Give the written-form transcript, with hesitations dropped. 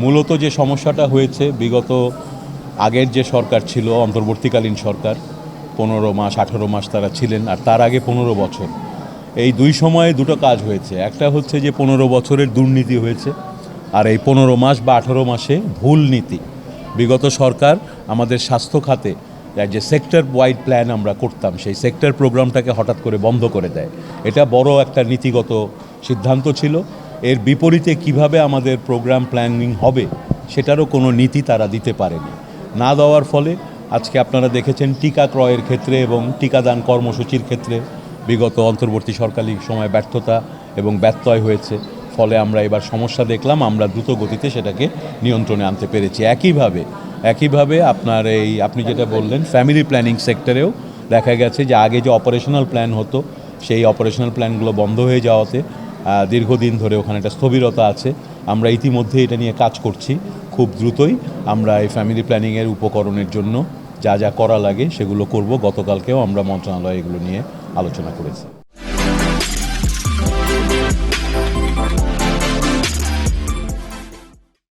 মূলত যে সমস্যাটা হয়েছে বিগত আগের যে সরকার ছিল অন্তর্বর্তীকালীন সরকার 15 মাস 18 মাস তারা ছিলেন, আর তার আগে 15 বছর, এই দুই সময়ে দুটো কাজ হয়েছে। একটা হচ্ছে যে 15 বছরের দুর্নীতি হয়েছে, আর এই 15 মাস বা 18 মাসে ভুল নীতি। বিগত সরকার আমাদের স্বাস্থ্য খাতে যে সেক্টর ওয়াইড প্ল্যান আমরা করতাম, সেই সেক্টর প্রোগ্রামটাকে হঠাৎ করে বন্ধ করে দেয়। এটা বড় একটা নীতিগত সিদ্ধান্ত ছিল। এর বিপরীতে কিভাবে আমাদের প্রোগ্রাম প্ল্যানিং হবে সেটারও কোনো নীতি তারা দিতে পারেনি। না দেওয়ার ফলে আজকে আপনারা দেখেছেন টিকা ক্রয়ের ক্ষেত্রে এবং টিকাদান কর্মসূচির ক্ষেত্রে বিগত অন্তর্বর্তী সরকারি সময় ব্যর্থতা এবং ব্যত্যয় হয়েছে। ফলে আমরা এবার সমস্যা দেখলাম, আমরা দ্রুত গতিতে সেটাকে নিয়ন্ত্রণে আনতে পেরেছি। একইভাবে আপনার আপনি যেটা বললেন ফ্যামিলি প্ল্যানিং সেক্টরেও দেখা গেছে যে আগে যে অপারেশনাল প্ল্যান হতো সেই অপারেশনাল প্ল্যানগুলো বন্ধ হয়ে যাওয়াতে দীর্ঘদিন ধরে ওখানে একটা স্থবিরতা আছে। আমরা ইতিমধ্যে এটা নিয়ে কাজ করছি। খুব দ্রুতই আমরা এই ফ্যামিলি প্ল্যানিংয়ের উপকরণের জন্য যা যা করা লাগে সেগুলো করব। গতকালকেও আমরা মন্ত্রণালয়ে এগুলো নিয়ে আলোচনা করেছি।